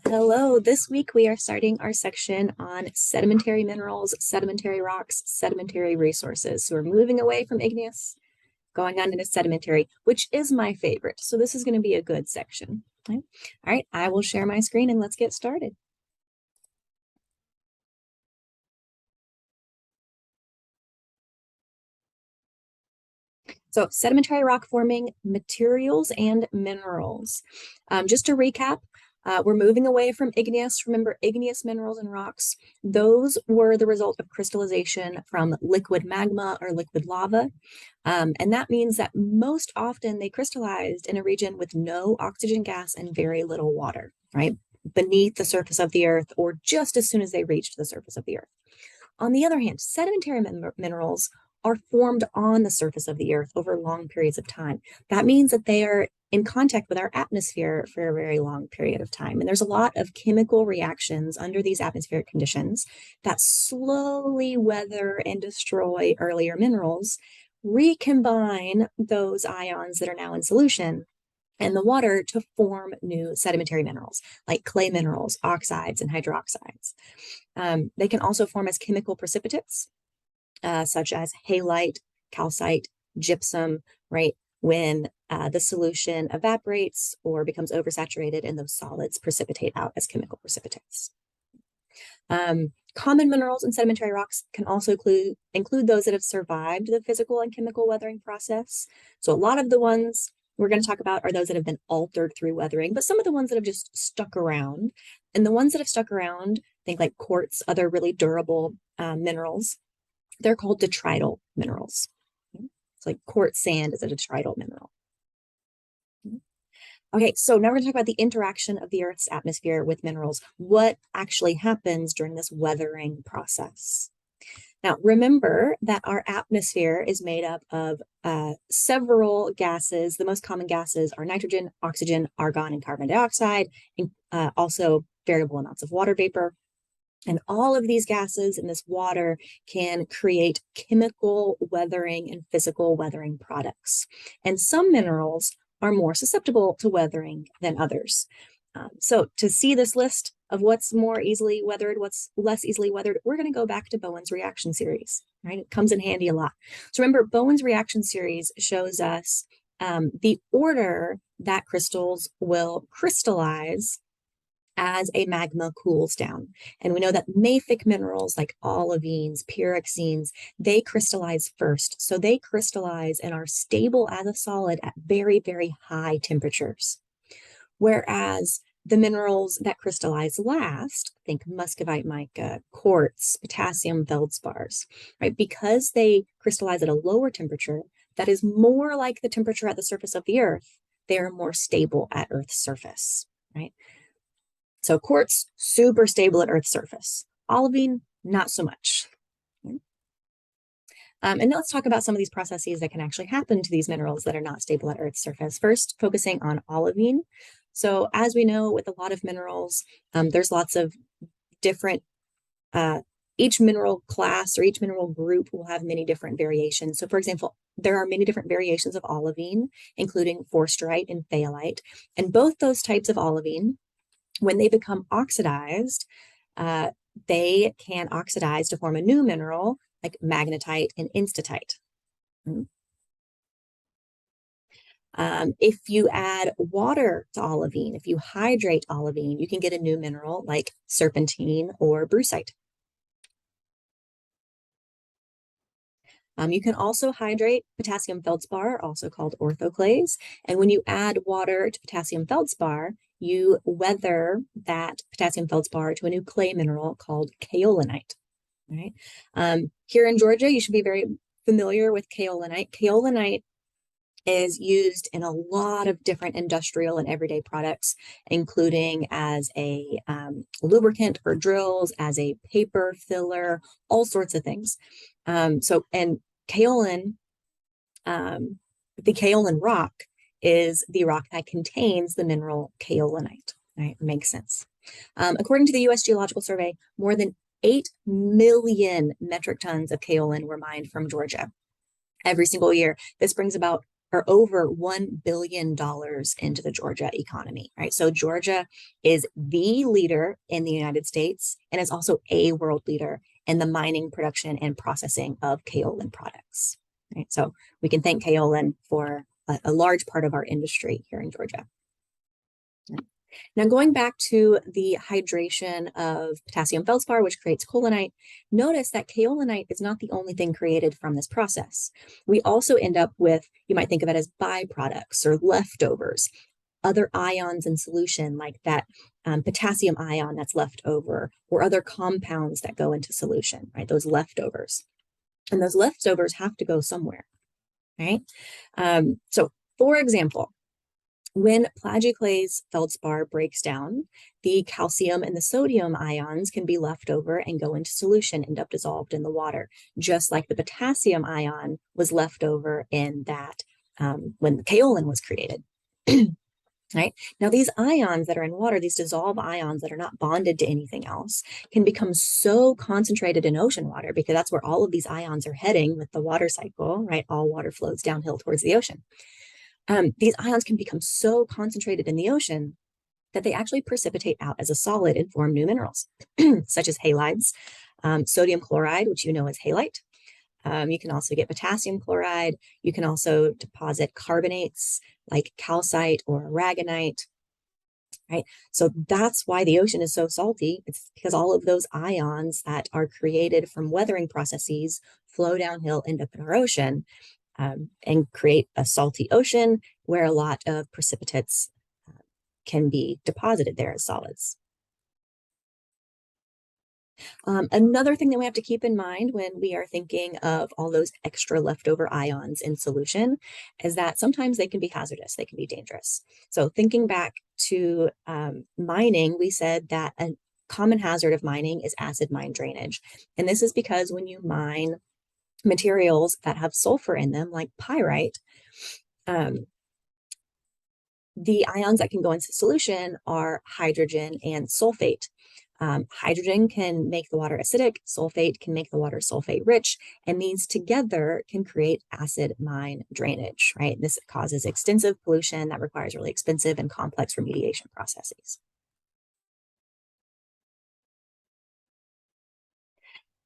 Hello, this week we are starting our section on sedimentary minerals, sedimentary rocks, sedimentary resources. So we're moving away from igneous, going on into sedimentary, which is my favorite. So this is going to be a good section. All right, I will share my screen and let's get started. So sedimentary rock forming materials and minerals. Just to recap, we're moving away from igneous. Remember, igneous minerals and rocks, those were the result of crystallization from liquid magma or liquid lava. And that means that most often they crystallized in a region with no oxygen gas and very little water, right? Beneath the surface of the earth or just as soon as they reached the surface of the earth. On the other hand, sedimentary minerals are formed on the surface of the earth over long periods of time. That means that they are in contact with our atmosphere for a very long period of time. And there's a lot of chemical reactions under these atmospheric conditions that slowly weather and destroy earlier minerals, recombine those ions that are now in solution and the water to form new sedimentary minerals like clay minerals, oxides, and hydroxides. They can also form as chemical precipitates, such as halite, calcite, gypsum, right? When the solution evaporates or becomes oversaturated and those solids precipitate out as chemical precipitates. Common minerals and sedimentary rocks can also include those that have survived the physical and chemical weathering process. So a lot of the ones we're going to talk about are those that have been altered through weathering, but some of the ones that have just stuck around. And the ones that have stuck around, think like quartz, other really durable minerals, they're called detrital minerals. It's like quartz sand is a detrital mineral. Okay, so now we're going to talk about the interaction of the Earth's atmosphere with minerals. What actually happens during this weathering process? Now, remember that our atmosphere is made up of several gases. The most common gases are nitrogen, oxygen, argon, and carbon dioxide, and also variable amounts of water vapor. And all of these gases in this water can create chemical weathering and physical weathering products. And some minerals are more susceptible to weathering than others. So to see this list of what's more easily weathered, what's less easily weathered, we're going to go back to Bowen's reaction series, right? It comes in handy a lot. So remember, Bowen's reaction series shows us the order that crystals will crystallize as a magma cools down. And we know that mafic minerals like olivines, pyroxenes, they crystallize first. So they crystallize and are stable as a solid at very, very high temperatures. Whereas the minerals that crystallize last, think muscovite mica, quartz, potassium feldspars, right? Because they crystallize at a lower temperature that is more like the temperature at the surface of the earth, they are more stable at Earth's surface, right? So quartz, super stable at Earth's surface. Olivine, not so much. And let's talk about some of these processes that can actually happen to these minerals that are not stable at Earth's surface. First, focusing on olivine. So as we know with a lot of minerals, there's lots of different, each mineral class or each mineral group will have many different variations. So for example, there are many different variations of olivine, including forsterite and phthalite. And both those types of olivine, when they become oxidized, they can oxidize to form a new mineral like magnetite and instatite. If you add water to olivine, if you hydrate olivine, you can get a new mineral like serpentine or brucite. You can also hydrate potassium feldspar, also called orthoclase. And when you add water to potassium feldspar, you weather that potassium feldspar to a new clay mineral called kaolinite. Right? Here in Georgia, you should be very familiar with kaolinite. Kaolinite is used in a lot of different industrial and everyday products, including as a lubricant for drills, as a paper filler, all sorts of things. And kaolin, the kaolin rock is the rock that contains the mineral kaolinite, right? Makes sense. According to the U.S. Geological Survey, more than 8 million metric tons of kaolin were mined from Georgia every single year. This brings about or over $1 billion into the Georgia economy, right? So Georgia is the leader in the United States and is also a world leader in the mining, production, and processing of kaolin products, right? So we can thank kaolin for a large part of our industry here in Georgia. Now, going back to the hydration of potassium feldspar, which creates kaolinite, notice that kaolinite is not the only thing created from this process. We also end up with, you might think of it as byproducts or leftovers, other ions in solution like that potassium ion that's left over, or other compounds that go into solution, right? Those leftovers. And those leftovers have to go somewhere, right? So, for example, when plagioclase feldspar breaks down, the calcium and the sodium ions can be left over and go into solution, end up dissolved in the water, just like the potassium ion was left over in that when the kaolin was created. Right? Now, these ions that are in water, these dissolved ions that are not bonded to anything else, can become so concentrated in ocean water because that's where all of these ions are heading with the water cycle, right? All water flows downhill towards the ocean. These ions can become so concentrated in the ocean that they actually precipitate out as a solid and form new minerals, such as halides, sodium chloride, which you know as halite. You can also get potassium chloride. You can also deposit carbonates like calcite or aragonite, right? So that's why the ocean is so salty. It's because all of those ions that are created from weathering processes flow downhill, end up in our ocean, and create a salty ocean where a lot of precipitates can be deposited there as solids. Another thing that we have to keep in mind when we are thinking of all those extra leftover ions in solution is that sometimes they can be hazardous, they can be dangerous. So thinking back to mining, we said that a common hazard of mining is acid mine drainage. And this is because when you mine materials that have sulfur in them, like pyrite, the ions that can go into solution are hydrogen and sulfate. Hydrogen can make the water acidic, sulfate can make the water sulfate rich, and these together can create acid mine drainage, right? This causes extensive pollution that requires really expensive and complex remediation processes.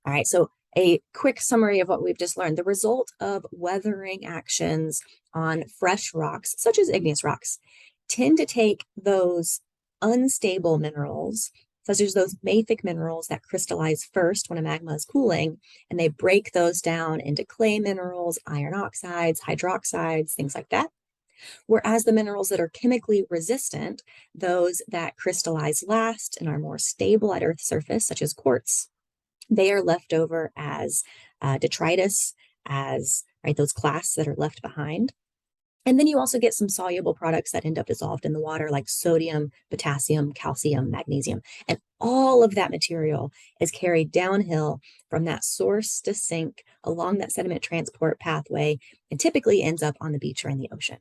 All right, so a quick summary of what we've just learned. The result of weathering actions on fresh rocks, such as igneous rocks, tend to take those unstable minerals, such as those mafic minerals that crystallize first when a magma is cooling, and they break those down into clay minerals, iron oxides, hydroxides, things like that. Whereas the minerals that are chemically resistant, those that crystallize last and are more stable at Earth's surface, such as quartz, they are left over as detritus, as right those clasts that are left behind. And then you also get some soluble products that end up dissolved in the water, like sodium, potassium, calcium, magnesium. And all of that material is carried downhill from that source to sink along that sediment transport pathway and typically ends up on the beach or in the ocean.